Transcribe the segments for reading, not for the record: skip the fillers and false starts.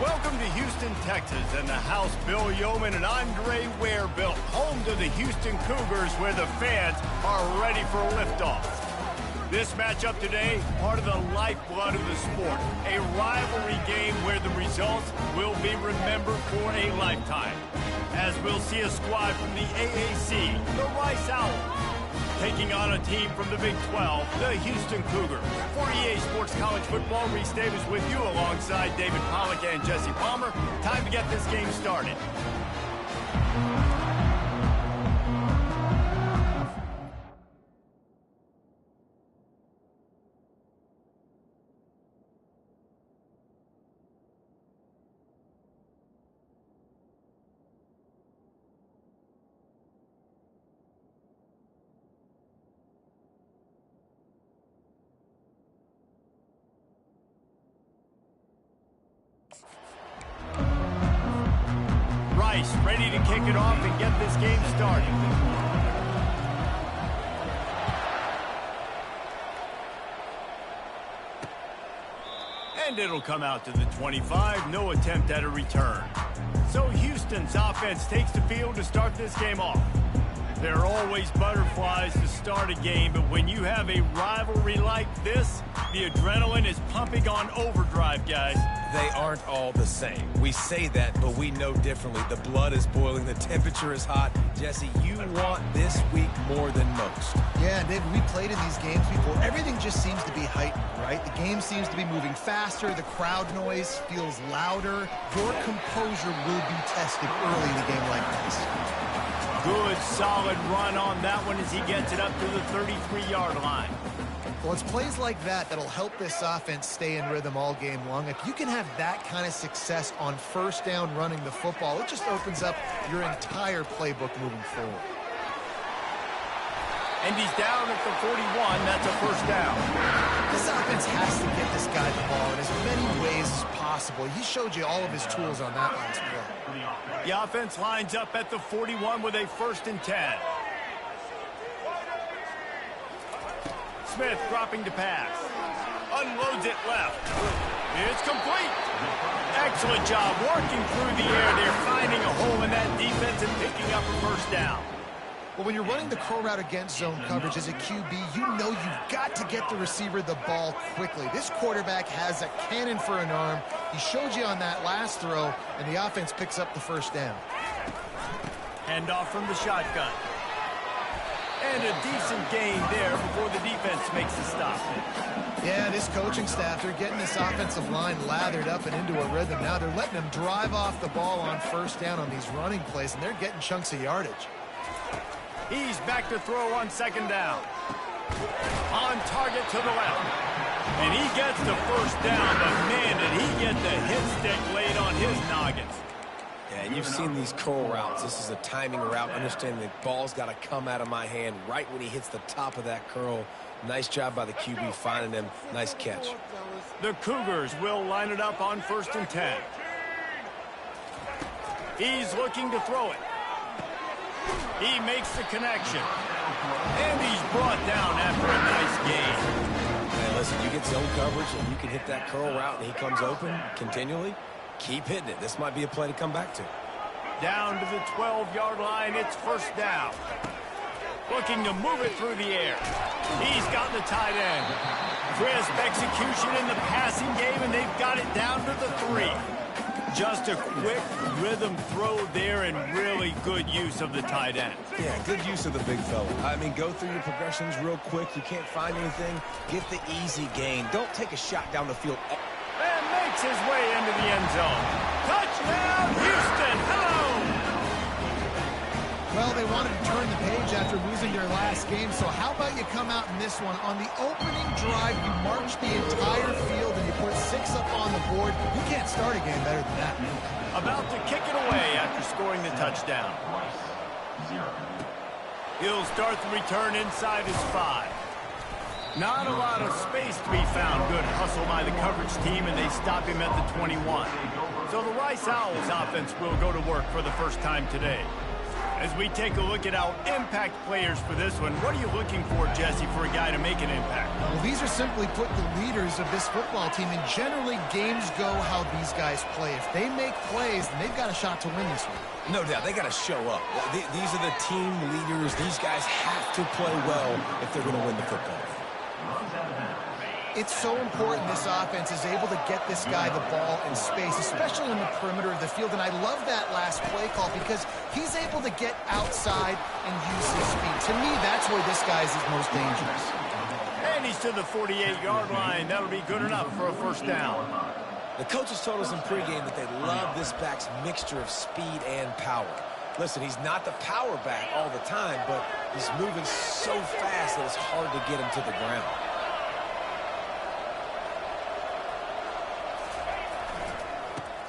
Welcome to Houston, Texas, and the house Bill Yeoman and Andre Ware built, home to the Houston Cougars, where the fans are ready for liftoff. This matchup today, part of the lifeblood of the sport, a rivalry game where the results will be remembered for a lifetime. As we'll see a squad from the AAC, the Rice Owls, taking on a team from the Big 12, the Houston Cougars. For EA Sports College Football, Reese Davis with you alongside David Pollack and Jesse Palmer. Time to get this game started. Rice ready to kick it off and get this game started. And it'll come out to the 25. No attempt at a return. So Houston's offense takes the field to start this game off. There are always butterflies to start a game, but when you have a rivalry like this, the adrenaline is pumping on overdrive, guys. They aren't all the same. We say that, but we know differently. The blood is boiling. The temperature is hot. Jesse, you want this week more than most. Yeah, David, we played in these games before. Everything just seems to be heightened, right? The game seems to be moving faster. The crowd noise feels louder. Your composure will be tested early in a game like this. Good, solid run on that one as he gets it up to the 33-yard line. Well, it's plays like that that'll help this offense stay in rhythm all game long. If you can have that kind of success on first down running the football, it just opens up your entire playbook moving forward. And he's down at the 41. That's a first down. This offense has to get this guy the ball in as many ways as possible. He showed you all of his tools on that last play. The offense lines up at the 41 with a 1st and 10. Smith dropping to pass. Unloads it left. It's complete. Excellent job working through the air. They're finding a hole in that defense and picking up a first down. Well, when you're running the curl route against zone coverage as a QB, you know you've got to get the receiver the ball quickly. This quarterback has a cannon for an arm. He showed you on that last throw, and the offense picks up the first down. Handoff from the shotgun. And a decent gain there before the defense makes the stop. Yeah, this coaching staff, they're getting this offensive line lathered up and into a rhythm. Now they're letting them drive off the ball on first down on these running plays, and they're getting chunks of yardage. He's back to throw on 2nd down. On target to the left. And he gets the first down, but man, did he get the hit stick laid on his noggins. Yeah, and you've seen these curl routes. This is a timing route. Understanding the ball's got to come out of my hand right when he hits the top of that curl. Nice job by the QB finding him. Nice catch. The Cougars will line it up on 1st and 10. He's looking to throw it. He makes the connection. And he's brought down after a nice gain. Hey, listen, you get zone coverage and you can hit that curl route and he comes open continually. Keep hitting it. This might be a play to come back to. Down to the 12-yard line. It's 1st down. Looking to move it through the air. He's got the tight end. Crisp execution in the passing game, and they've got it down to the 3. Just a quick rhythm throw there and really good use of the tight end. Yeah, good use of the big fella. I mean, go through your progressions real quick. You can't find anything. Get the easy gain. Don't take a shot down the field. And makes his way into the end zone. Touchdown, Houston. Hello. Well, they wanted to turn the page after losing their last game, so how about you come out in this one? On the opening drive, you march the entire field and you put 6 up on the board. You can't start a game better than that. About to kick it away after scoring the touchdown. He'll start the return inside his 5. Not a lot of space to be found. Good hustle by the coverage team, and they stop him at the 21. So the Rice Owls offense will go to work for the first time today. As we take a look at our impact players for this one, what are you looking for, Jesse, for a guy to make an impact? Well, these are simply put the leaders of this football team, and generally games go how these guys play. If they make plays, then they've got a shot to win this one. No doubt, they got to show up. These are the team leaders. These guys have to play well if they're going to win the football. It's so important this offense is able to get this guy the ball in space, especially in the perimeter of the field. And I love that last play call because he's able to get outside and use his speed. To me, that's where this guy is most dangerous. And he's to the 48-yard line. That'll be good enough for a first down. The coaches told us in pregame that they love this back's mixture of speed and power. Listen, he's not the power back all the time, but he's moving so fast that it's hard to get him to the ground.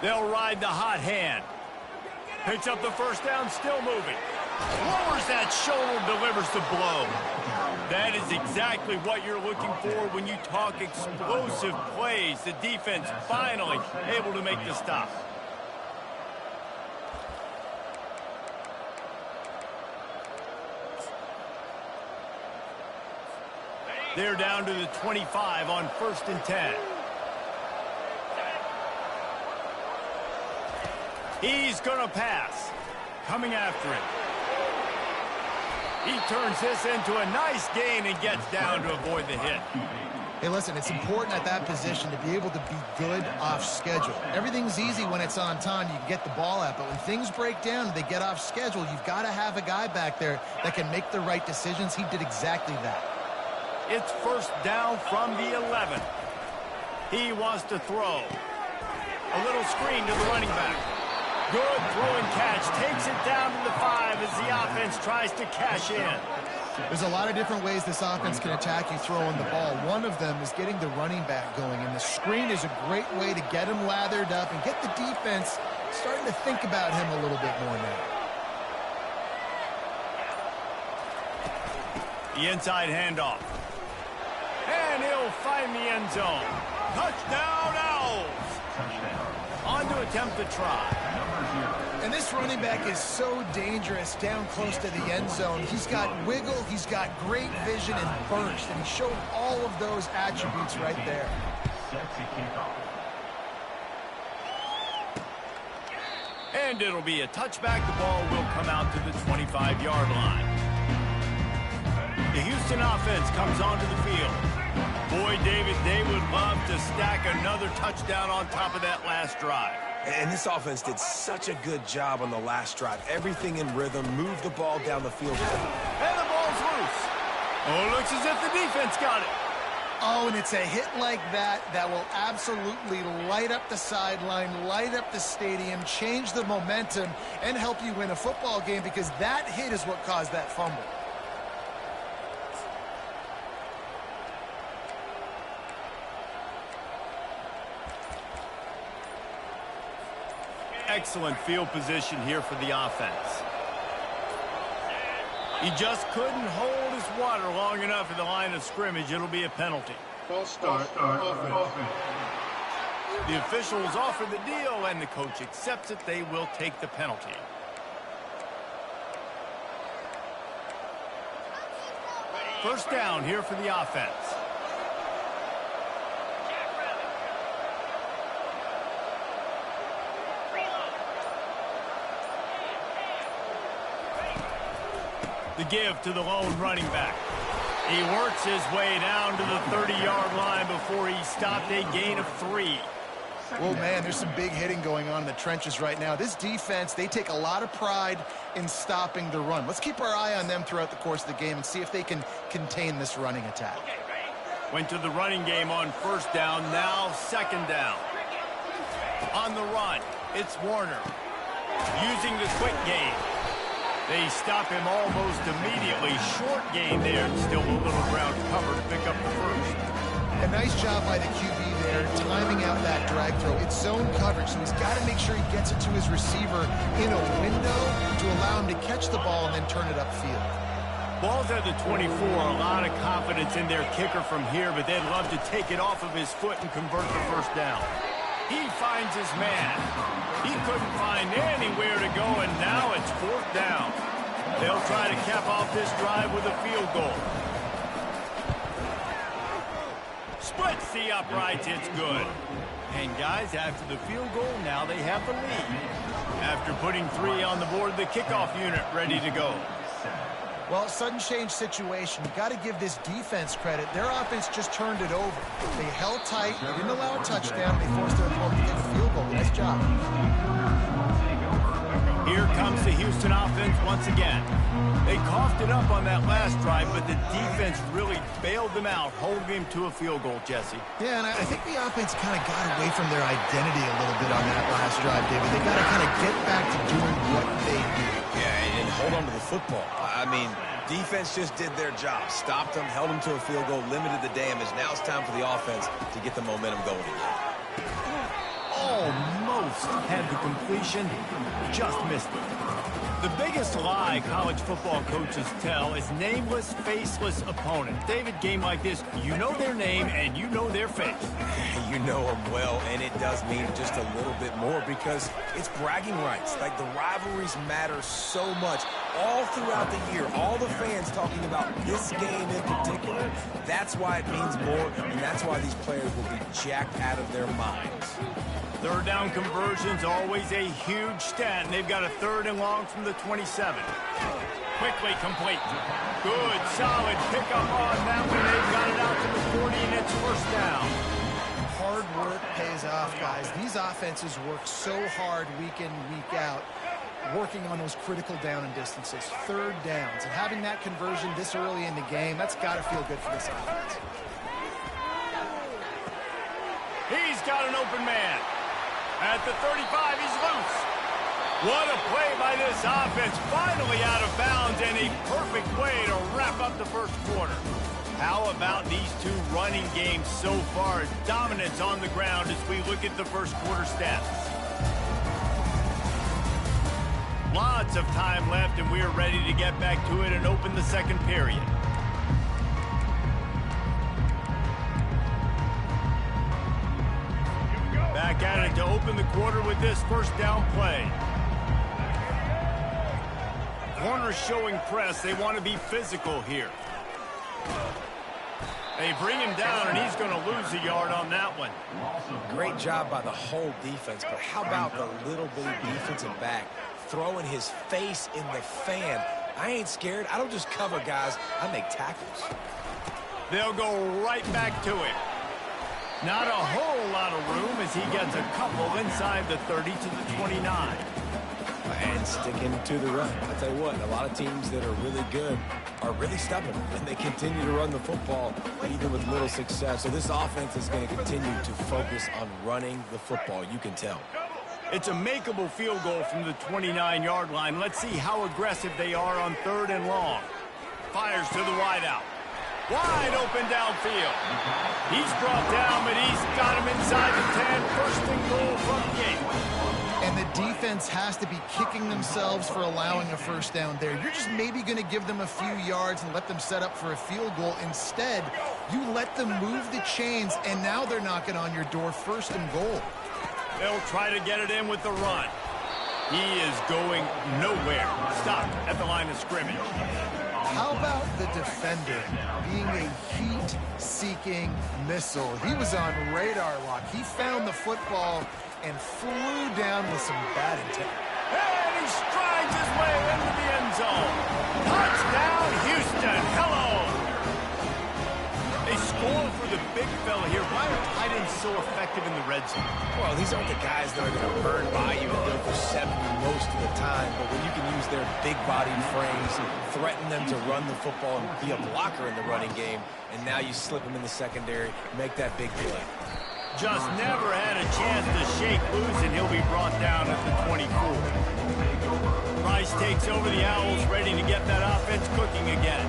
They'll ride the hot hand. Picks up the first down, still moving. Lowers that shoulder, delivers the blow. That is exactly what you're looking for when you talk explosive plays. The defense finally able to make the stop. They're down to the 25 on 1st and 10. He's going to pass. Coming after him. He turns this into a nice gain and gets down to avoid the hit. Hey, listen, it's important at that position to be able to be good off schedule. Everything's easy when it's on time. You can get the ball out. But when things break down and they get off schedule, you've got to have a guy back there that can make the right decisions. He did exactly that. It's first down from the 11. He wants to throw. A little screen to the running back. Good throw and catch. Takes it down to the 5 as the offense tries to cash in. There's a lot of different ways this offense can attack you throwing the ball. One of them is getting the running back going, and the screen is a great way to get him lathered up and get the defense starting to think about him a little bit more now. The inside handoff. And he'll find the end zone. Touchdown, Owls! On to attempt to try. And this running back is so dangerous down close to the end zone. He's got wiggle, he's got great vision and burst, and he showed all of those attributes right there. And it'll be a touchback. The ball will come out to the 25-yard line. The Houston offense comes onto the field. Boy, David, they would love to stack another touchdown on top of that last drive. And this offense did such a good job on the last drive. Everything in rhythm, moved the ball down the field. And the ball's loose. Oh, looks as if the defense got it. Oh, and it's a hit like that that will absolutely light up the sideline, light up the stadium, change the momentum, and help you win a football game because that hit is what caused that fumble. Excellent field position here for the offense. He just couldn't hold his water long enough at the line of scrimmage. It'll be a penalty. False start. Offense. The officials offer the deal, and the coach accepts it. They will take the penalty. First down here for the offense. The give to the lone running back. He works his way down to the 30-yard line before he stopped, a gain of 3. Well, man, there's some big hitting going on in the trenches right now. This defense, they take a lot of pride in stopping the run. Let's keep our eye on them throughout the course of the game and see if they can contain this running attack. Went to the running game on first down, now second down. On the run, it's Warner. Using the quick game. They stop him almost immediately. Short gain there, and still a little ground cover to pick up the first. A nice job by the QB there, timing out that drag throw. It's zone coverage, so he's got to make sure he gets it to his receiver in a window to allow him to catch the ball and then turn it upfield. Ball's at the 24, a lot of confidence in their kicker from here, but they'd love to take it off of his foot and convert the first down. He finds his man. He couldn't find anywhere to go, and now it's fourth down. They'll try to cap off this drive with a field goal. Splits the uprights. It's good. And guys, after the field goal, now they have the lead. After putting 3 on the board, the kickoff unit ready to go. Well, sudden change situation. You got to give this defense credit. Their offense just turned it over. They held tight, they didn't allow a touchdown, they forced their opponent to get a field goal. Nice job. Here comes the Houston offense once again. They coughed it up on that last drive, but the defense really bailed them out, holding them to a field goal, Jesse. Yeah, and I think the offense kind of got away from their identity a little bit on that last drive, David. They got to kind of get back to doing what they do. Yeah, and hold on to the football. I mean, defense just did their job. Stopped them, held them to a field goal, limited the damage. Now it's time for the offense to get the momentum going again. Almost had the completion, just missed it. The biggest lie college football coaches tell is nameless, faceless opponents. David, game like this, you know their name and you know their face. You know them well, and it does mean just a little bit more because it's bragging rights. Like, the rivalries matter so much all throughout the year. All the fans talking about this game in particular. That's why it means more, and that's why these players will be jacked out of their minds. Third down conversion's always a huge stat, and they've got a 3rd and long from the 27. Quickly complete. Good, solid pickup on that one. They've got it out to the 40, and it's 1st down. Hard work pays off, guys. These offenses work so hard week in, week out, working on those critical down and distances, 3rd downs. And having that conversion this early in the game, that's got to feel good for this offense. He's got an open man. At the 35, he's loose. What a play by this offense. Finally out of bounds, and a perfect way to wrap up the 1st quarter. How about these 2 running games so far? Dominance on the ground as we look at the 1st quarter stats. Lots of time left, and we are ready to get back to it and open the 2nd period. Back at it to open the quarter with this 1st down play. Corners showing press. They want to be physical here. They bring him down, and he's going to lose a yard on that one. Great job by the whole defense, but how about the little bitty defensive back throwing his face in the fan? I ain't scared. I don't just cover guys. I make tackles. They'll go right back to him. Not a whole lot of room as he gets a couple inside the 30 to the 29. And sticking to the run. I'll tell you what, a lot of teams that are really good are really stubborn, and they continue to run the football even with little success. So this offense is going to continue to focus on running the football. You can tell. It's a makeable field goal from the 29-yard line. Let's see how aggressive they are on 3rd and long. Fires to the wideout. Wide open downfield. He's brought down, but he's got him inside the 10. 1st and goal from the 8. And the defense has to be kicking themselves for allowing a 1st down there. You're just maybe going to give them a few yards and let them set up for a field goal. Instead, you let them move the chains, and now they're knocking on your door. 1st and goal. They'll try to get it in with the run. He is going nowhere. Stop at the line of scrimmage. How about the defender being a heat-seeking missile? He was on radar lock. He found the football and flew down with some bad intent. And he strides his way into the end zone. Touchdown, Houston. Hello. They score for the big fella here. Why are tight ends so effective in the red zone? Well, these aren't the guys that are going to burn by you and go for 70 most of the time, but when you can use their big-bodied frames, threaten them to run the football and be a blocker in the running game, and now you slip them in the secondary, make that big play. Just never had a chance to shake loose, and he'll be brought down at the 24. Rice takes over the Owls, ready to get that offense cooking again.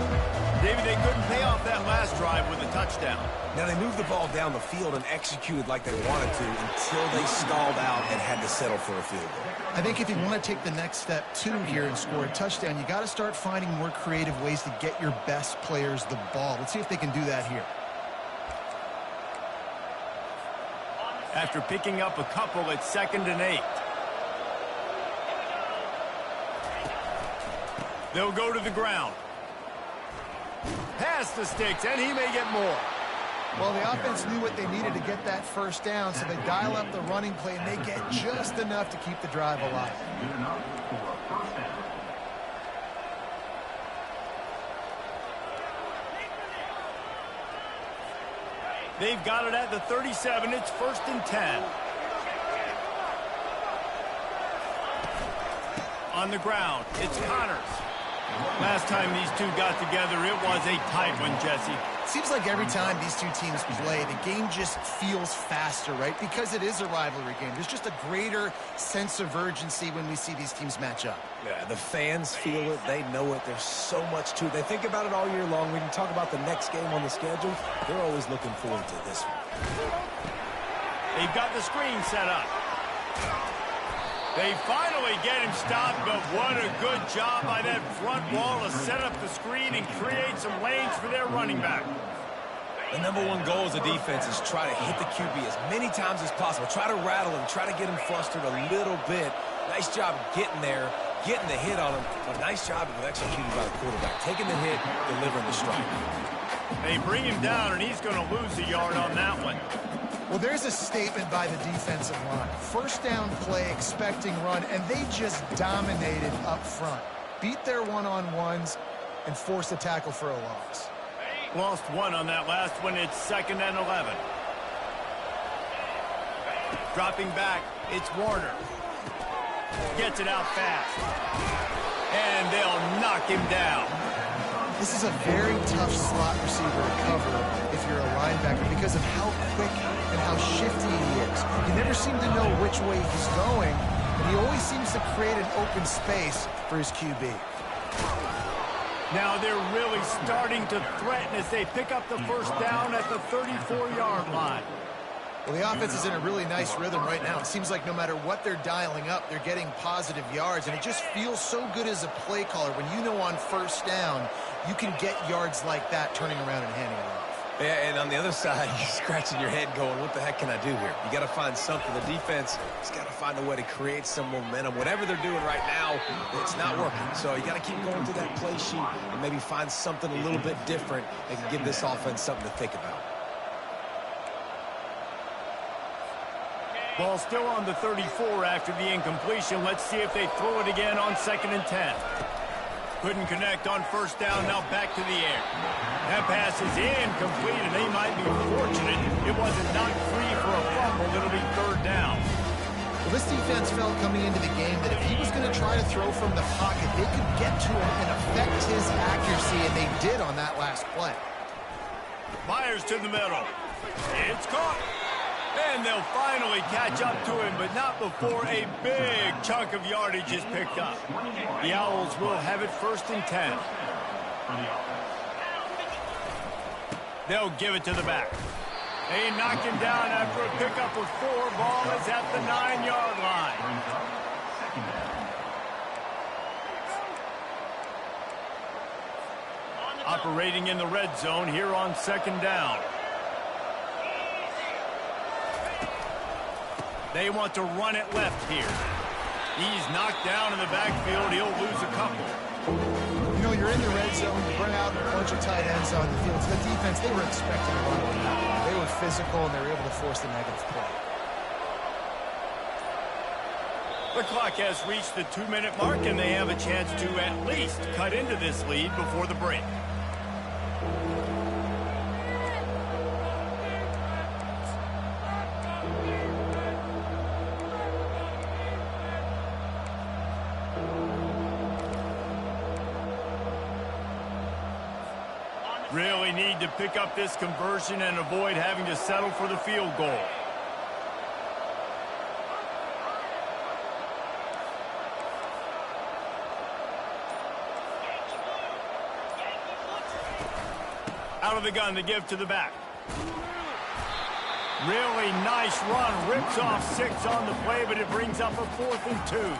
David, they couldn't pay off that last drive with a touchdown. Now, they moved the ball down the field and executed like they wanted to until they stalled out and had to settle for a field goal. I think if you want to take the next step, too, here and score a touchdown, you got to start finding more creative ways to get your best players the ball. Let's see if they can do that here. After picking up a couple at 2nd and 8. They'll go to the ground. Past the sticks, and he may get more. Well, the offense knew what they needed to get that first down, so they dial up the running play, and they get just enough to keep the drive alive. Good enough for a first down. They've got it at the 37. It's 1st and 10. On the ground, it's Connors. Last time these two got together, it was a tight one, Jesse. Seems like every time these two teams play, the game just feels faster, right? Because it is a rivalry game. There's just a greater sense of urgency when we see these teams match up. Yeah, the fans feel it. They know it. There's so much to it. They think about it all year long. We can talk about the next game on the schedule. They're always looking forward to this one. They've got the screen set up. They finally get him stopped, but what a good job by that front wall to set up the screen and create some lanes for their running back. The number one goal as a defense is try to hit the QB as many times as possible. Try to rattle him, try to get him flustered a little bit. Nice job getting there, getting the hit on him, but nice job of executing by the quarterback. Taking the hit, delivering the strike. They bring him down, and he's going to lose a yard on that one. Well, there's a statement by the defensive line. First down play, expecting run, and they just dominated up front. Beat their one-on-ones and forced a tackle for a loss. Lost one on that last one. It's 2nd and 11. Dropping back, it's Warner. Gets it out fast. And they'll knock him down. This is a very tough slot receiver to cover if you're a linebacker because of how quick and how shifty he is. You never seem to know which way he's going, and he always seems to create an open space for his QB. Now they're really starting to threaten as they pick up the first down at the 34-yard line. Well, the offense is in a really nice rhythm right now. It seems like no matter what they're dialing up, they're getting positive yards, and it just feels so good as a play caller when you know on first down you can get yards like that turning around and handing it off. Yeah, and on the other side, you're scratching your head going, what the heck can I do here? You got to find something. The defense has got to find a way to create some momentum. Whatever they're doing right now, it's not working. So you got to keep going to that play sheet and maybe find something a little bit different that can give this offense something to think about. Ball still on the 34 after the incompletion. Let's see if they throw it again on 2nd and 10. Couldn't connect on first down, now back to the air. That pass is incomplete, and they might be fortunate it wasn't knocked free for a fumble. It'll be 3rd down. Well, this defense felt coming into the game that if he was going to try to throw from the pocket, they could get to him and affect his accuracy, and they did on that last play. Myers to the middle. It's caught. And they'll finally catch up to him, but not before a big chunk of yardage is picked up. The Owls will have it 1st and 10. They'll give it to the back. They knock him down after a pickup of 4. Ball is at the 9-yard line. Operating in the red zone here on 2nd down. They want to run it left here. He's knocked down in the backfield. He'll lose a couple. You know, you're in the red zone. You bring out a bunch of tight ends on the field. So the defense, they were expecting a run on that. They were physical, and they were able to force the negative play. The clock has reached the 2-minute mark, and they have a chance to at least cut into this lead before the break. Really need to pick up this conversion and avoid having to settle for the field goal. Out of the gun to give to the back. Really nice run. Rips off 6 on the play, but it brings up a 4th and 2.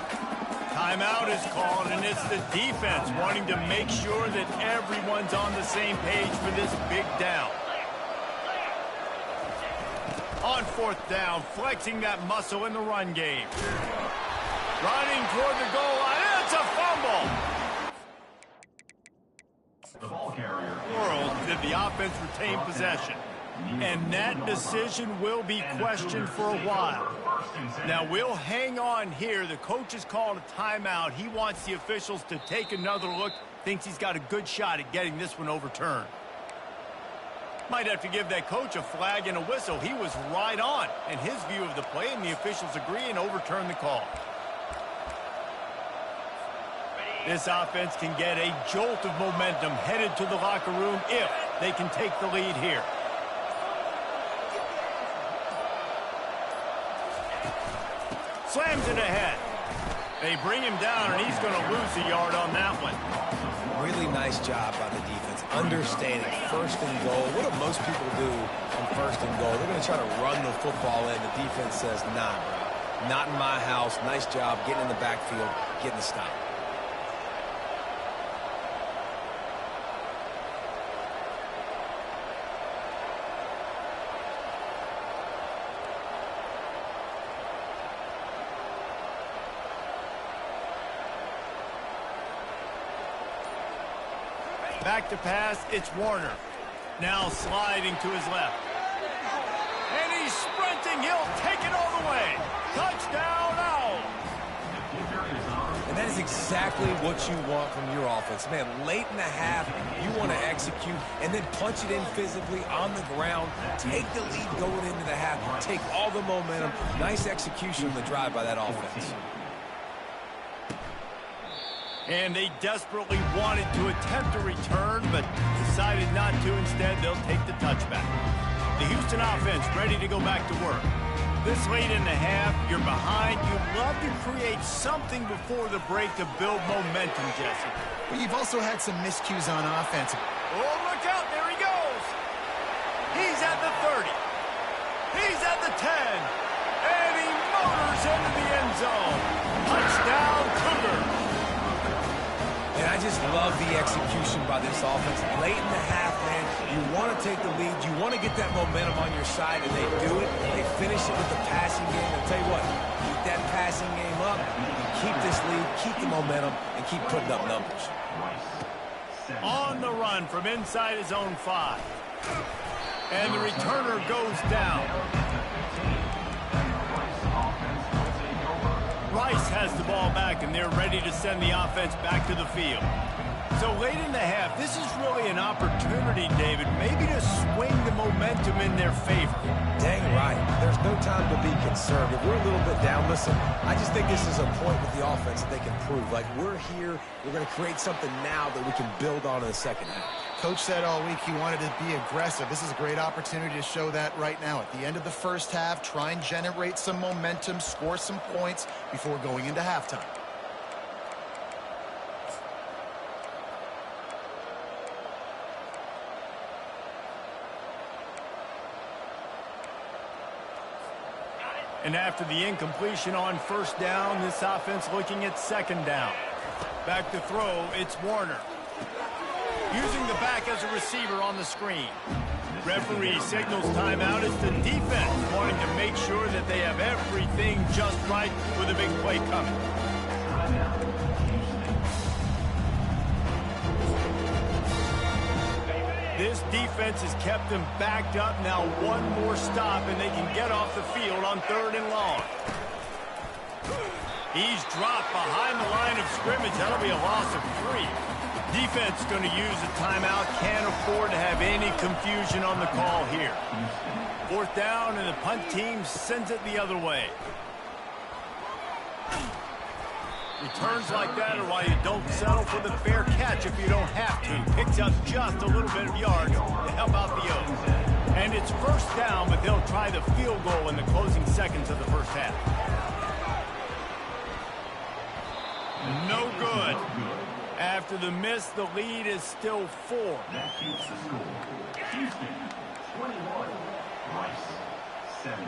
Timeout is called, and it's the defense wanting to make sure that everyone's on the same page for this big down. On 4th down, flexing that muscle in the run game. Running toward the goal line. It's a fumble. decided the offense retained possession. And that decision will be questioned for a while. Now, we'll hang on here. The coach has called a timeout. He wants the officials to take another look. Thinks he's got a good shot at getting this one overturned. Might have to give that coach a flag and a whistle. He was right on in his view of the play, and the officials agree and overturn the call. This offense can get a jolt of momentum headed to the locker room if they can take the lead here. Slams it ahead. They bring him down, and he's going to lose a yard on that one. Really nice job by the defense, understanding first and goal. What do most people do on first and goal? They're going to try to run the football in. The defense says, nah, bro. Not in my house. Nice job getting in the backfield, getting the stop. Back to pass, it's Warner. Now sliding to his left. And he's sprinting. He'll take it all the way. Touchdown, Owl. And that is exactly what you want from your offense. Man, late in the half, you want to execute and then punch it in physically on the ground. Take the lead going into the half. Take all the momentum. Nice execution on the drive by that offense. And they desperately wanted to attempt a return, but decided not to. Instead, they'll take the touchback. The Houston offense ready to go back to work. This late in the half, you're behind. You'd love to create something before the break to build momentum, Jesse. Well, you've also had some miscues on offense. Oh, look out. There he goes. He's at the 30. He's at the 10. And he motors into the end zone. Touchdown, Cougar. And I just love the execution by this offense. Late in the half, man, you want to take the lead. You want to get that momentum on your side, and they do it. They finish it with the passing game. I'll tell you what, keep that passing game up, keep this lead, keep the momentum, and keep putting up numbers. On the run from inside his own 5. And the returner goes down. Rice has the ball back, and they're ready to send the offense back to the field. So late in the half, this is really an opportunity, David, maybe to swing the momentum in their favor. Dang right. There's no time to be concerned. If we're a little bit down, listen, I just think this is a point with the offense that they can prove. Like, we're here, we're going to create something now that we can build on in the second half. Coach said all week he wanted to be aggressive. This is a great opportunity to show that right now. At the end of the first half, try and generate some momentum, score some points before going into halftime. And after the incompletion on first down, this offense looking at second down. Back to throw, it's Warner. Using the back as a receiver on the screen. Referee signals timeout as the defense wanting to make sure that they have everything just right with a big play coming. This defense has kept them backed up. Now one more stop and they can get off the field on 3rd and long. He's dropped behind the line of scrimmage. That'll be a loss of 3. Defense going to use a timeout. Can't afford to have any confusion on the call here. 4th down, and the punt team sends it the other way. Returns like that are why you don't settle for the fair catch if you don't have to. Picks up just a little bit of yards to help out the O's. And it's 1st down, but they'll try the field goal in the closing seconds of the first half. No good. After the miss, the lead is still 4. That keeps the score. Houston, 21. Rice, 17.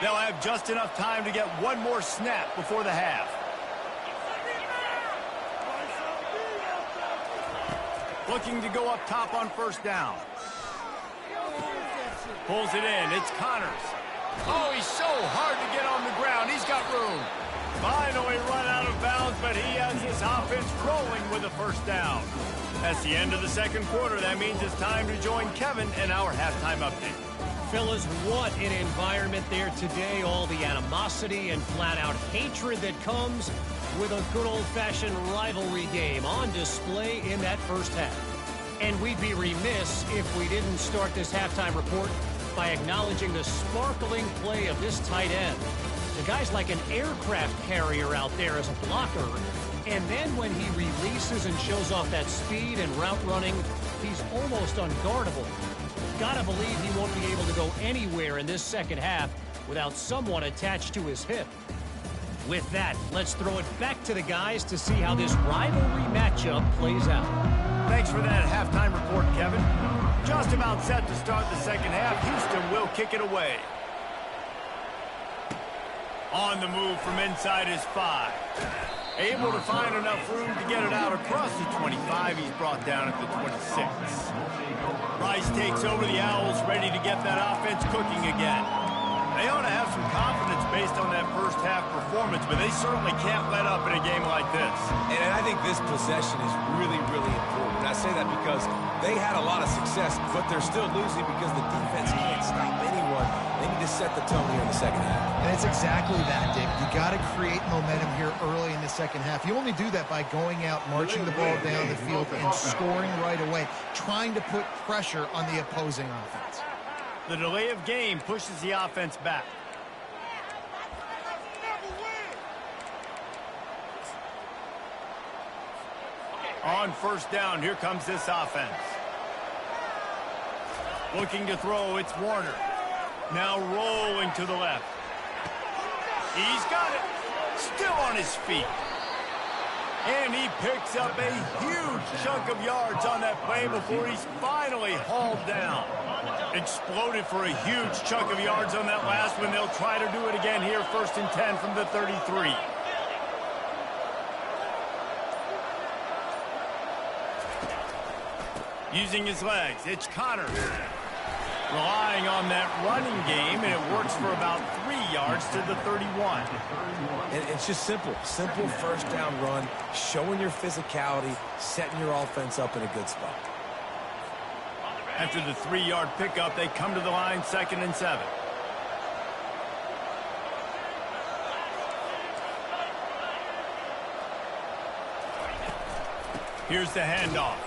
They'll have just enough time to get one more snap before the half. Looking to go up top on 1st down. Pulls it in. It's Connors. Oh, he's so hard to get on the ground. He's got room. Finally run out of bounds, but he has his offense rolling with a first down. That's the end of the second quarter. That means it's time to join Kevin in our halftime update. Fellas, what an environment there today. All the animosity and flat-out hatred that comes with a good old-fashioned rivalry game on display in that first half. And we'd be remiss if we didn't start this halftime report by acknowledging the sparkling play of this tight end. The guy's like an aircraft carrier out there as a blocker. And then when he releases and shows off that speed and route running, he's almost unguardable. Gotta believe he won't be able to go anywhere in this second half without someone attached to his hip. With that, let's throw it back to the guys to see how this rivalry matchup plays out. Thanks for that halftime report, Kevin. Just about set to start the second half. Houston will kick it away. On the move from inside his 5. Able to find enough room to get it out across the 25. He's brought down at the 26. Rice takes over the Owls, ready to get that offense cooking again. They ought to have some confidence based on that first half performance, but they certainly can't let up in a game like this. And I think this possession is really, really important. And I say that because they had a lot of success, but they're still losing because the defense can't stop anyone. They need to set the tone here in the second half. And it's exactly that, David. You got to create momentum here early in the second half. You only do that by going out, marching the ball down the field, and scoring right away, trying to put pressure on the opposing offense. The delay of game pushes the offense back. On first down, here comes this offense. Looking to throw, it's Warner. Now rolling to the left. He's got it. Still on his feet. And he picks up a huge chunk of yards on that play before he's finally hauled down. Exploded for a huge chunk of yards on that last one. They'll try to do it again here, 1st and 10 from the 33. Using his legs, it's Connor. Relying on that running game, and it works for about 3 yards to the 31. And it's just simple. Simple first down run, showing your physicality, setting your offense up in a good spot. After the 3-yard pickup, they come to the line, 2nd and 7. Here's the handoff.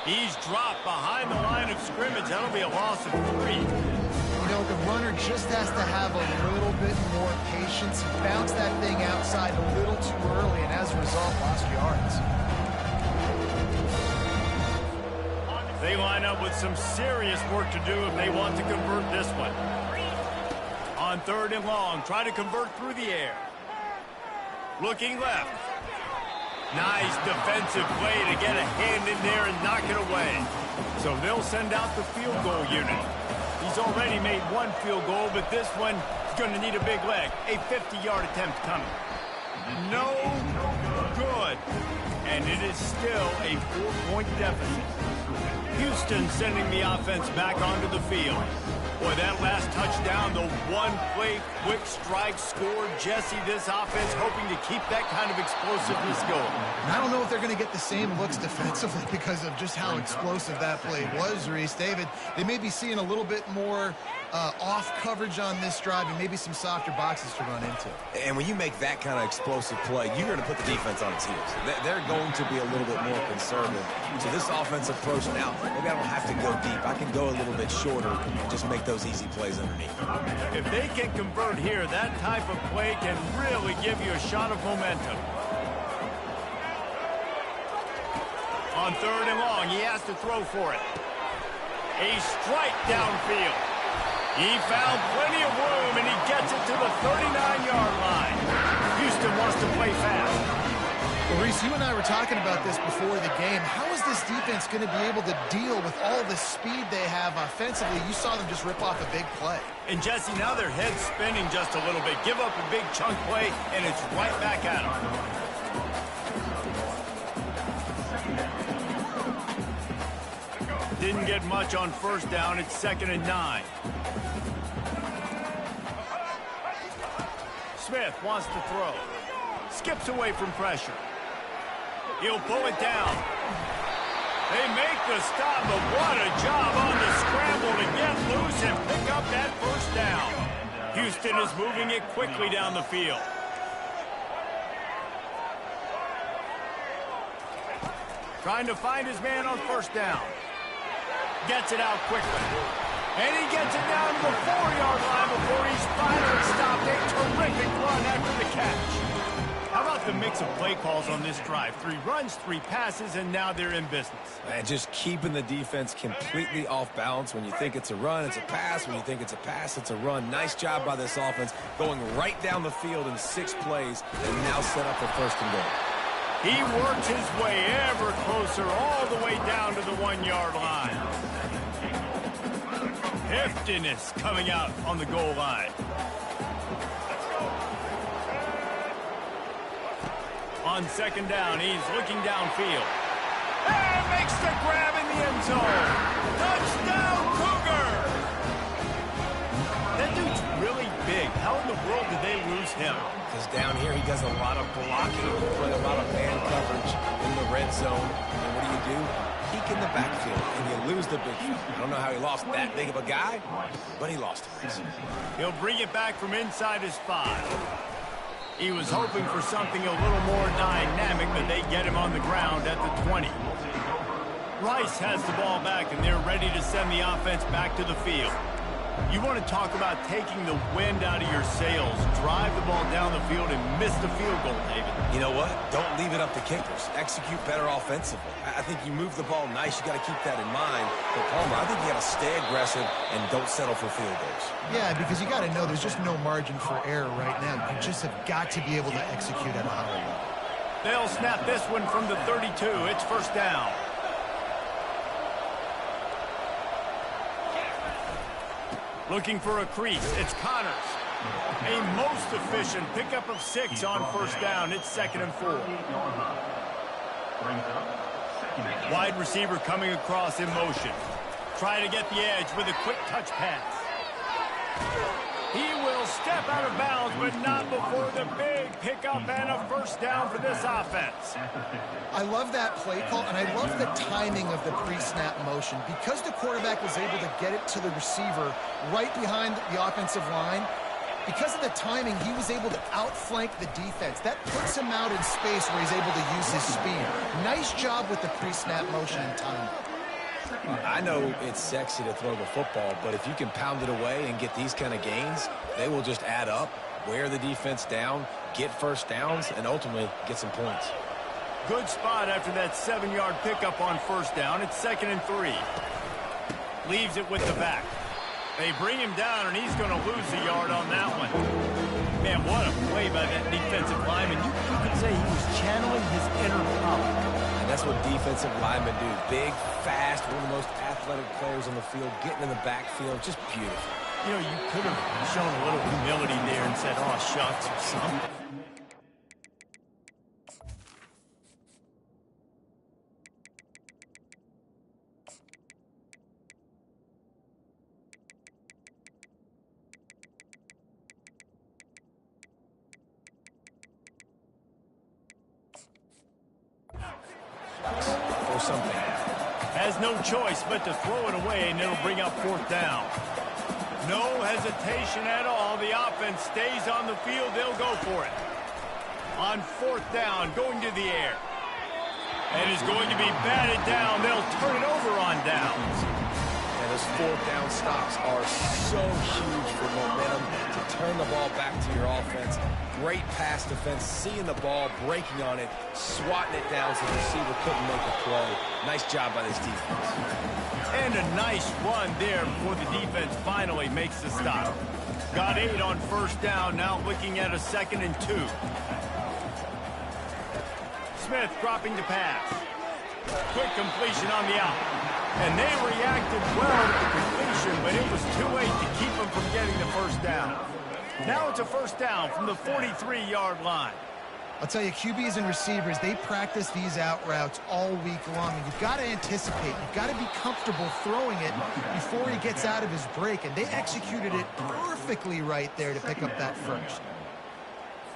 He's dropped behind the line of scrimmage. That'll be a loss of 3. You know, the runner just has to have a little bit more patience. He bounced that thing outside a little too early, and as a result, lost yards. They line up with some serious work to do if they want to convert this one. On 3rd and long, try to convert through the air. Looking left. Nice defensive play to get a hand in there and knock it away. So they'll send out the field goal unit. He's already made 1 field goal, but this one is going to need a big leg. A 50-yard attempt coming. No good. And it is still a 4-point deficit. Houston sending the offense back onto the field. Boy, that last touchdown, the one-play quick strike score. Jesse, this offense hoping to keep that kind of explosiveness going. And I don't know if they're going to get the same looks defensively because of just how explosive that play was, Reese. David, they may be seeing a little bit more off coverage on this drive and maybe some softer boxes to run into. And when you make that kind of explosive play, you're going to put the defense on its heels. They're going to be a little bit more conservative. So this offensive approach now, maybe I don't have to go deep. I can go a little bit shorter and just make those easy plays underneath. If they can convert here, that type of play can really give you a shot of momentum. On 3rd and long, he has to throw for it. A strike downfield. He found plenty of room, and he gets it to the 39-yard line. Houston wants to play fast. Well, Reese, you and I were talking about this before the game. How is this defense going to be able to deal with all the speed they have offensively? You saw them just rip off a big play. And, Jesse, now their head's spinning just a little bit. Give up a big chunk play, and it's right back at them. Didn't get much on first down. It's 2nd and 9. Smith wants to throw. Skips away from pressure. He'll pull it down. They make the stop, but what a job on the scramble to get loose and pick up that first down. Houston is moving it quickly down the field. Trying to find his man on first down. Gets it out quickly. And he gets it down to the 4-yard line before he's finally stopped. A terrific run after the catch. How about the mix of play calls on this drive? 3 runs, 3 passes, and now they're in business. And just keeping the defense completely off balance. When you think it's a run, it's a pass. When you think it's a pass, it's a run. Nice job by this offense going right down the field in 6 plays and now set up for first and goal. He works his way ever closer all the way down to the 1-yard line. Heftiness coming out on the goal line. On second down, he's looking downfield. And makes the grab in the end zone. Touchdown, Cougar! That dude's really big. How in the world did they lose him? Because down here he does a lot of blocking, playing a lot of man coverage in the red zone. And what do? Peek in the backfield, and you lose the big field. I don't know how he lost that big of a guy, but he lost him. He'll bring it back from inside his 5. He was hoping for something a little more dynamic, but they get him on the ground at the 20. Rice has the ball back, and they're ready to send the offense back to the field. You want to talk about taking the wind out of your sails. Drive the ball down the field and miss the field goal, David. You know what? Don't leave it up to kickers. Execute better offensively. I think you move the ball nice. You got to keep that in mind. But Palmer, I think you got to stay aggressive and don't settle for field goals. Yeah, because you got to know there's just no margin for error right now. You just have got to be able to execute at a higher level. They'll snap this one from the 32. It's first down. Looking for a crease. It's Connors. A most efficient pickup of 6 on first down. It's 2nd and 4. Wide receiver coming across in motion. Try to get the edge with a quick touch pass. He will step out of bounds, but not before the big pickup and a first down for this offense. I love that play call, and I love the timing of the pre-snap motion. Because the quarterback was able to get it to the receiver right behind the offensive line, because of the timing, he was able to outflank the defense. That puts him out in space where he's able to use his speed. Nice job with the pre-snap motion and timing. I know it's sexy to throw the football, but if you can pound it away and get these kind of gains, they will just add up, wear the defense down, get first downs, and ultimately get some points. Good spot after that 7-yard pickup on first down. It's 2nd and 3. Leaves it with the back. They bring him down, and he's going to lose a yard on that one. Man, what a play by that defensive lineman. You could say he was channeling his inner power. And that's what defensive linemen do. Big, fast, one of the most athletic players on the field, getting in the backfield, just beautiful. You know, you could have shown a little humility there and said, oh, shucks, or something. Or something. Has no choice but to throw it away, and it'll bring up 4th down. No hesitation at all. The offense stays on the field. They'll go for it. On 4th down, going to the air. And is going to be batted down. They'll turn it over on downs. And those 4th down stops are so huge for momentum to turn the ball back to your offense. Great pass defense, seeing the ball, breaking on it, swatting it down so the receiver couldn't make a play. Nice job by this defense. And a nice run there before the defense finally makes the stop. Got 8 on first down, now looking at a 2nd and 2. Smith dropping to pass. Quick completion on the out. And they reacted well to the completion, but it was too late to keep them from getting the first down. Now it's a first down from the 43-yard line. I'll tell you, QBs and receivers, they practice these out routes all week long, and you've got to anticipate. You've got to be comfortable throwing it before he gets out of his break, and they executed it perfectly right there to pick up that first.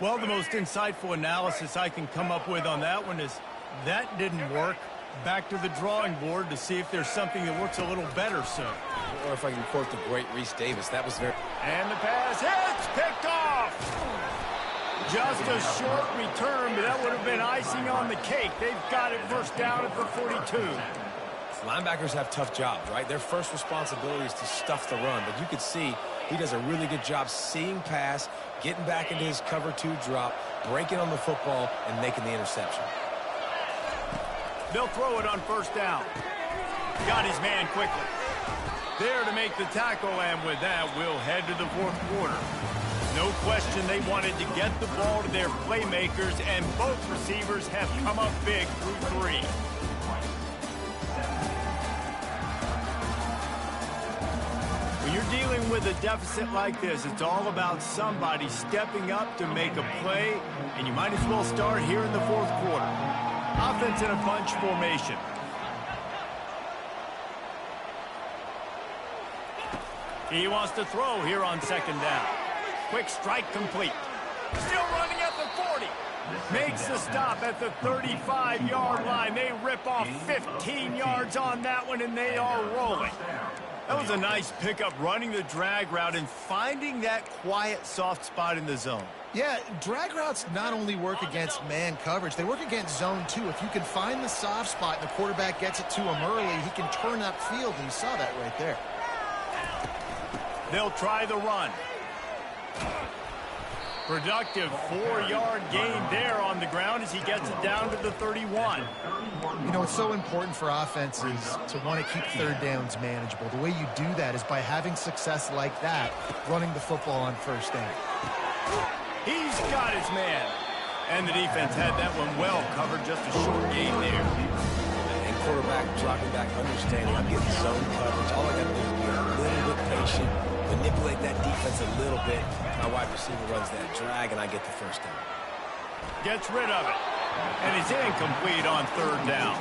Well, the most insightful analysis I can come up with on that one is that didn't work. Back to the drawing board to see if there's something that works a little better soon. Or if I can quote the great Reese Davis, that was very... And the pass hits, picked off. Just a short return, but that would have been icing on the cake. They've got it first down at the 42. Linebackers have tough jobs, right? Their first responsibility is to stuff the run, but you could see he does a really good job seeing pass, getting back into his cover 2 drop, breaking on the football, and making the interception. They'll throw it on first down. Got his man quickly. There to make the tackle, and with that, we'll head to the fourth quarter. No question they wanted to get the ball to their playmakers, and both receivers have come up big through 3. When you're dealing with a deficit like this, it's all about somebody stepping up to make a play, and you might as well start here in the fourth quarter. Offense in a bunch formation. He wants to throw here on second down. Quick strike complete. Still running at the 40. Makes the stop at the 35-yard line. They rip off 15 yards on that one, and they are rolling. That was a nice pickup, running the drag route and finding that quiet, soft spot in the zone. Yeah, drag routes not only work against man coverage, they work against zone too. If you can find the soft spot and the quarterback gets it to him early, he can turn upfield, and you saw that right there. They'll try the run. Productive 4-yard gain there on the ground as he gets it down to the 31. You know, it's so important for offenses to want to keep third downs manageable. The way you do that is by having success like that, running the football on first down. He's got his man. And the defense had that one well covered, just a short gain there. And quarterback, dropping back, understanding, I'm getting zone coverage. All I got to do is be a little bit patient, manipulate that defense a little bit. My wide receiver runs that drag, and I get the first down. Gets rid of it. And he's incomplete on third down.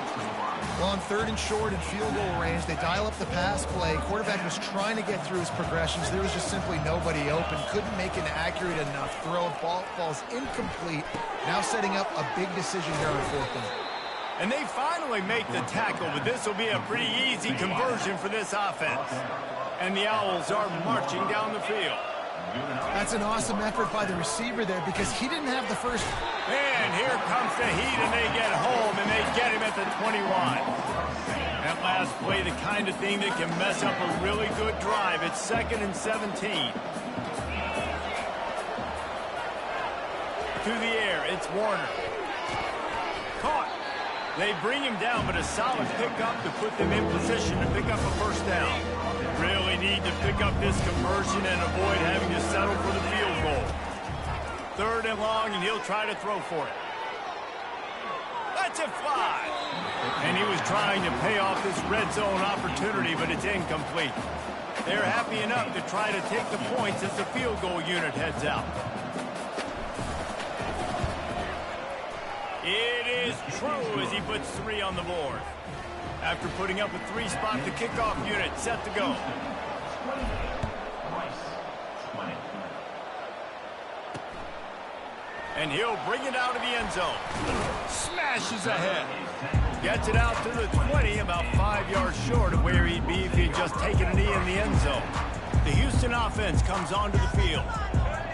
Well, on third and short and field goal range, they dial up the pass play. Quarterback was trying to get through his progressions. There was just simply nobody open. Couldn't make an accurate enough throw. Ball falls incomplete. Now setting up a big decision here on fourth down. And they finally make the tackle, but this will be a pretty easy conversion for this offense. And the Owls are marching down the field. That's an awesome effort by the receiver there because he didn't have the first. And here comes the heat, and they get home, and they get him at the 21. That last play, the kind of thing that can mess up a really good drive. It's 2nd and 17. To the air, it's Warner. Caught. They bring him down, but a solid pickup to put them in position to pick up a first down. Really need to pick up this conversion and avoid having to settle for the field goal. 3rd and long, and he'll try to throw for it. That's a fly. And he was trying to pay off this red zone opportunity, but it's incomplete. They're happy enough to try to take the points as the field goal unit heads out. It is true as he puts 3 on the board. After putting up a 3-spot, the kickoff unit set to go. And he'll bring it out of the end zone. Smashes ahead. Gets it out to the 20, about 5 yards short of where he'd be if he'd just taken a knee in the end zone. The Houston offense comes onto the field.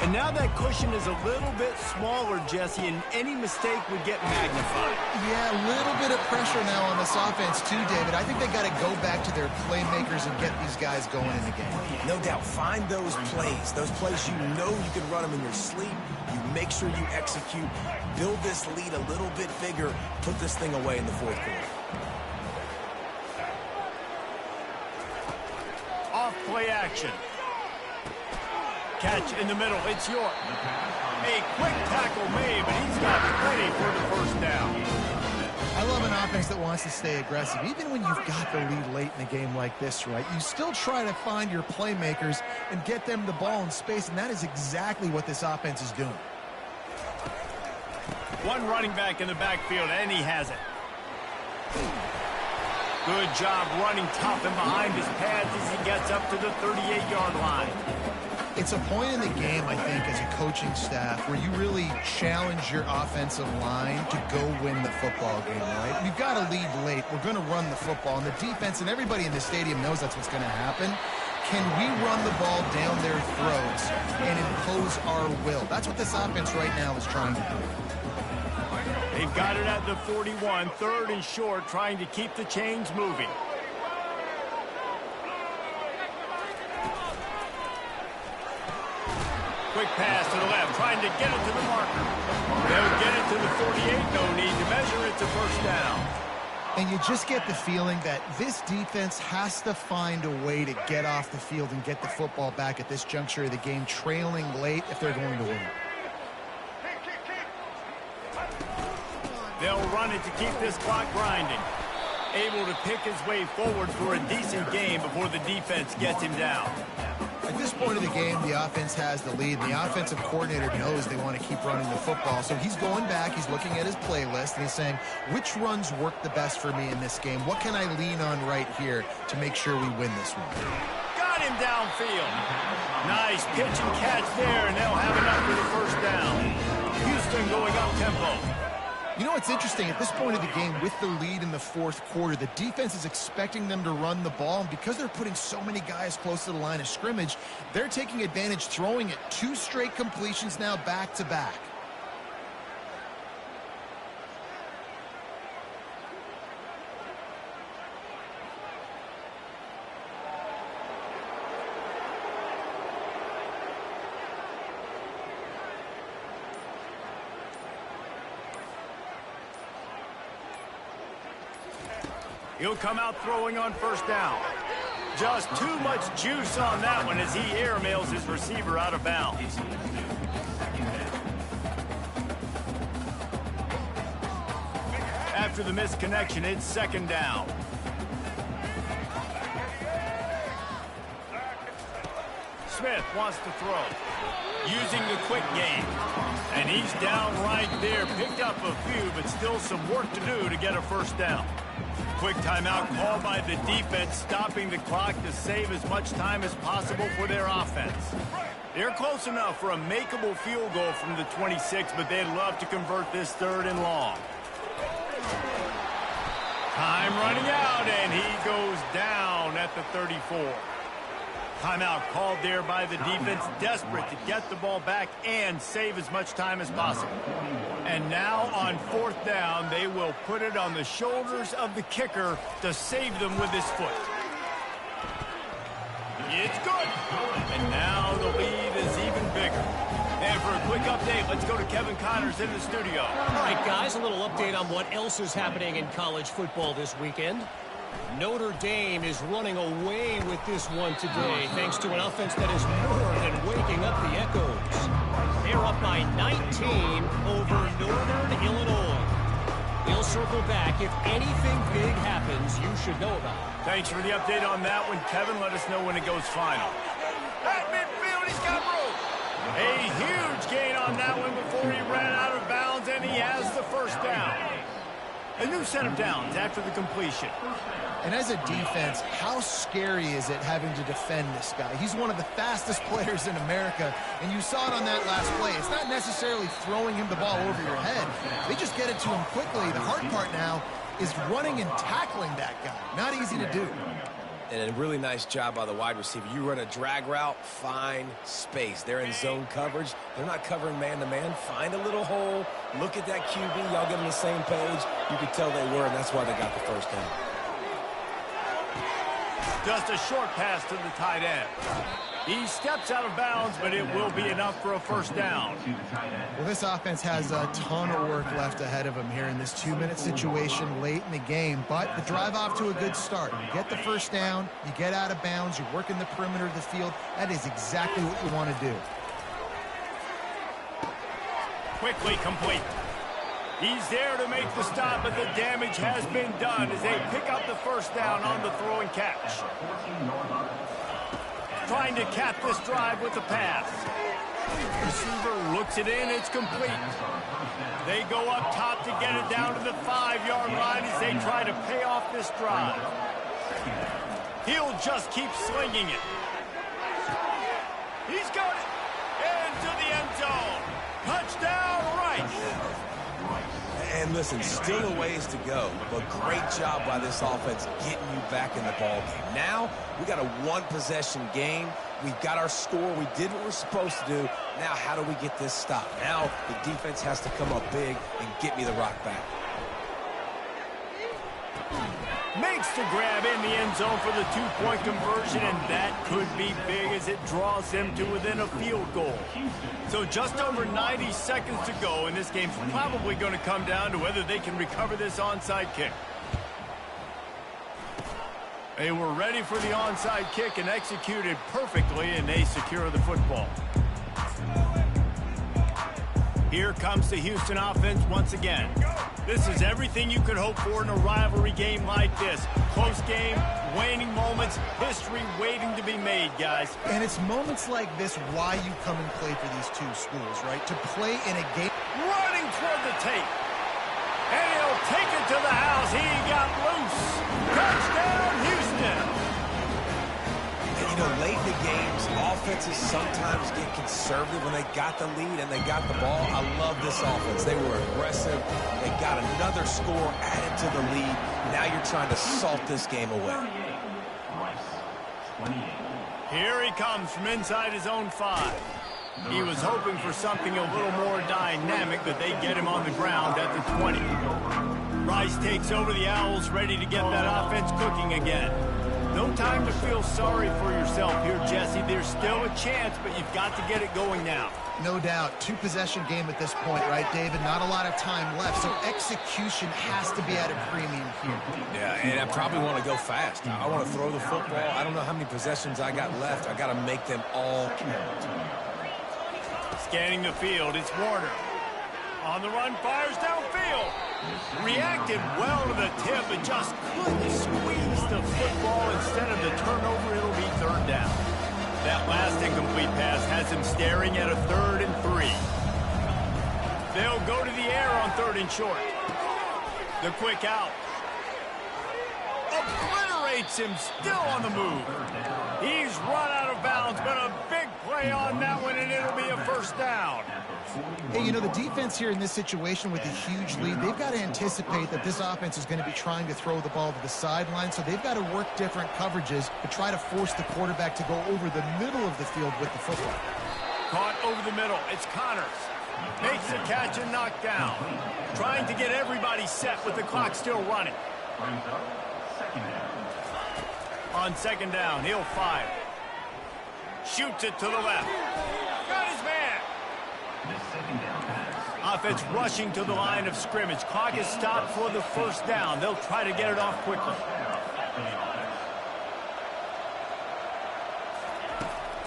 And now that cushion is a little bit smaller, Jesse, and any mistake would get magnified. Yeah, a little bit of pressure now on this offense too, David. I think they got to go back to their playmakers and get these guys going in the game. No doubt. Find those plays you know you can run them in your sleep. You make sure you execute. Build this lead a little bit bigger. Put this thing away in the fourth quarter. Off play action. Catch in the middle. It's York. A quick tackle made, but he's got plenty for the first down. I love an offense that wants to stay aggressive. Even when you've got the lead late in a game like this, right, you still try to find your playmakers and get them the ball in space, and that is exactly what this offense is doing. One running back in the backfield, and he has it. Good job running top and behind his pads as he gets up to the 38-yard line. It's a point in the game, I think, as a coaching staff where you really challenge your offensive line to go win the football game, right? We've got to lead late. We're going to run the football. And the defense and everybody in the stadium knows that's what's going to happen. Can we run the ball down their throats and impose our will? That's what this offense right now is trying to do. They've got it at the 41, 3rd and short, trying to keep the chains moving. Quick pass to the left, trying to get it to the marker. They'll get it to the 48, no need to measure it to first down. And you just get the feeling that this defense has to find a way to get off the field and get the football back at this juncture of the game, trailing late if they're going to win. They'll run it to keep this clock grinding. Able to pick his way forward for a decent game before the defense gets him down. At this point of the game, the offense has the lead, and the offensive coordinator knows they want to keep running the football. So he's going back, he's looking at his playlist, and he's saying, which runs work the best for me in this game? What can I lean on right here to make sure we win this one? Got him downfield. Nice pitch and catch there, and they'll have enough for the first down. Houston going up tempo. You know what's interesting? At this point of the game, with the lead in the 4th quarter, the defense is expecting them to run the ball, and because they're putting so many guys close to the line of scrimmage, they're taking advantage, throwing it 2 straight completions now back-to-back. He'll come out throwing on first down. Just too much juice on that one as he airmails his receiver out of bounds. After the missed connection, it's 2nd down. Smith wants to throw. Using the quick game. And he's down right there. Picked up a few, but still some work to do to get a first down. Quick timeout called by the defense, stopping the clock to save as much time as possible for their offense. They're close enough for a makeable field goal from the 26, but they'd love to convert this 3rd and long. Time running out, and he goes down at the 34. Timeout called there by the defense, desperate to get the ball back and save as much time as possible. And now on 4th down, they will put it on the shoulders of the kicker to save them with his foot. It's good. And now the lead is even bigger. And for a quick update, let's go to Kevin Connors in the studio. All right, guys, a little update on what else is happening in college football this weekend. Notre Dame is running away with this one today, thanks to an offense that is more than waking up the echoes. They're up by 19 over Northern Illinois. We'll circle back. If anything big happens, you should know about it. Thanks for the update on that one, Kevin. Let us know when it goes final. At midfield, he's got room. A huge gain on that one before he ran out of bounds, and he has the first down. A new set of downs after the completion. And as a defense, how scary is it having to defend this guy? He's one of the fastest players in America, and you saw it on that last play. It's not necessarily throwing him the ball over your head. They just get it to him quickly. The hard part now is running and tackling that guy. Not easy to do. And a really nice job by the wide receiver. You run a drag route, find space. They're in zone coverage. They're not covering man-to-man. Find a little hole. Look at that QB. Y'all get on the same page. You could tell they were, and that's why they got the first down. Just a short pass to the tight end. He steps out of bounds, but it will be enough for a first down. Well, this offense has a ton of work left ahead of them here in this 2-minute situation late in the game, but the drive off to a good start. You get the first down, you get out of bounds, you work in the perimeter of the field. That is exactly what you want to do. Quickly complete. He's there to make the stop, but the damage has been done as they pick up the first down on the throw and catch. Trying to cap this drive with the pass. Receiver looks it in, it's complete. They go up top to get it down to the 5-yard line as they try to pay off this drive. He'll just keep slinging it. He's got it. Into the end zone. Touchdown, Rice. And listen, still a ways to go, but great job by this offense getting you back in the ball game. Now, we got a one-possession game. We've got our score. We did what we're supposed to do. Now, how do we get this stopped? Now, the defense has to come up big and get me the rock back. Makes the grab in the end zone for the two-point conversion, and that could be big as it draws them to within a field goal. So just over 90 seconds to go, and this game's probably going to come down to whether they can recover this onside kick. They were ready for the onside kick and executed perfectly, and they secure the football. Here comes the Houston offense once again. This is everything you could hope for in a rivalry game like this. Close game, waning moments, history waiting to be made, guys. And it's moments like this why you come and play for these two schools, right? To play in a game. Running toward the tape. And he'll take it to the house. He got loose. Touchdown, Houston. And, you know, late in the games, offenses sometimes get conservative when they got the lead and they got the ball. I love this offense. They were aggressive. They got another score added to the lead. Now you're trying to salt this game away. Here he comes from inside his own 5. He was hoping for something a little more dynamic, but they get him on the ground at the 20. Rice takes over the Owls, ready to get that offense cooking again. No time to feel sorry for yourself here, Jesse. There's still a chance, but you've got to get it going now. No doubt. Two-possession game at this point, right, David? Not a lot of time left, so execution has to be at a premium here. Yeah, and I probably want to go fast. I want to throw the football. I don't know how many possessions I got left. I got to make them all count. Scanning the field, it's Warner. On the run, fires downfield. Reacted well to the tip, but just couldn't squeeze the football. Instead of the turnover, it'll be third down. That last incomplete pass has him staring at a 3rd and 3. They'll go to the air on 3rd and short. The quick out. Obliterates him, still on the move. He's run out of bounds, but a big play on that one, and it'll be a first down. Hey, you know, the defense here in this situation with a huge lead, they've got to anticipate that this offense is going to be trying to throw the ball to the sideline, so they've got to work different coverages to try to force the quarterback to go over the middle of the field with the football. Caught over the middle. It's Connors. Makes the catch and knocked down. Trying to get everybody set with the clock still running. On second down, he'll fire. Shoots it to the left. Got his man. Offense rushing to the line of scrimmage. Clock is stopped for the first down. They'll try to get it off quickly.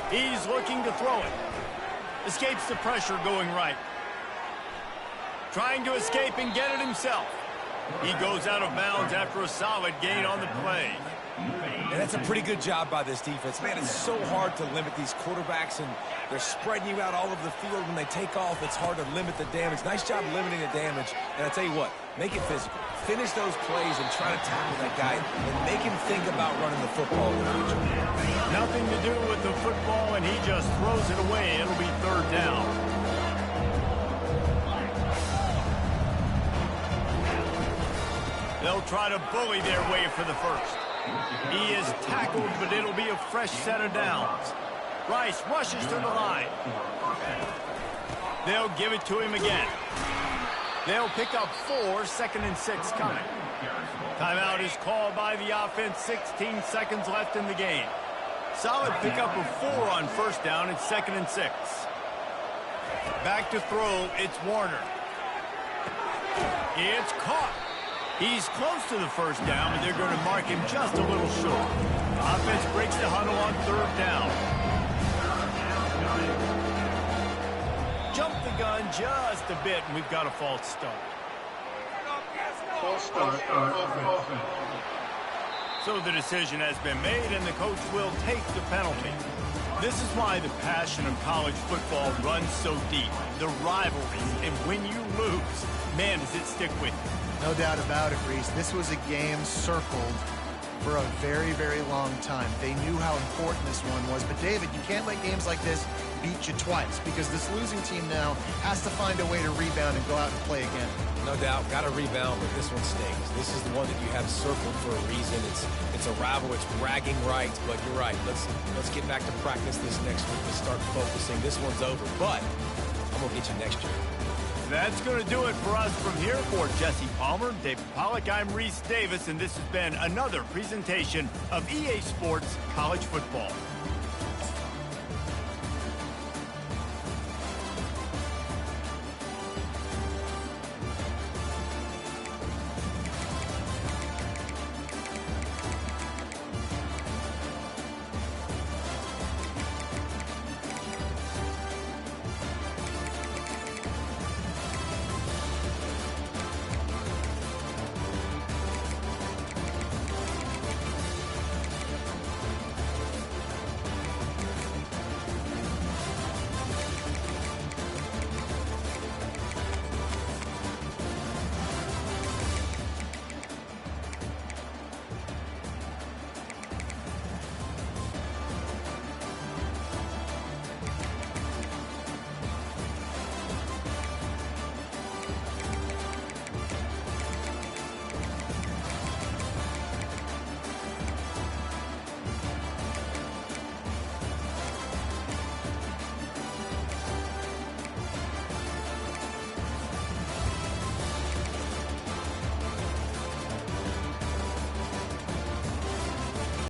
He's looking to throw it. Escapes the pressure going right. Trying to escape and get it himself. He goes out of bounds after a solid gain on the play. And that's a pretty good job by this defense. Man, it's so hard to limit these quarterbacks, and they're spreading you out all over the field. When they take off, it's hard to limit the damage. Nice job limiting the damage. And I tell you what, make it physical. Finish those plays and try to tackle that guy and make him think about running the football in the future. Nothing to do with the football, and he just throws it away. It'll be third down. They'll try to bully their way for the first. He is tackled, but it'll be a fresh set of downs. Rice rushes to the line. They'll give it to him again. They'll pick up 4, 2nd and 6 coming. Timeout is called by the offense, 16 seconds left in the game. Solid pickup of 4 on first down. It's 2nd and 6. Back to throw, it's Warner. It's caught. He's close to the first down, but they're going to mark him just a little short. Offense breaks the huddle on third down. Jump the gun just a bit, and we've got a false start. False start. So the decision has been made, and the coach will take the penalty. This is why the passion of college football runs so deep. The rivalries, and when you lose, man, does it stick with you. No doubt about it, Reese. This was a game circled for a very, very long time. They knew how important this one was. But, David, you can't let games like this beat you twice because this losing team now has to find a way to rebound and go out and play again. No doubt, got to rebound, but this one stings. This is the one that you have circled for a reason. It's a rival, it's bragging rights, but you're right. Let's get back to practice this next week. Let's start focusing. This one's over, but I'm going to get you next year. That's going to do it for us from here. For Jesse Palmer, David Pollack, I'm Reese Davis, and this has been another presentation of EA Sports College Football.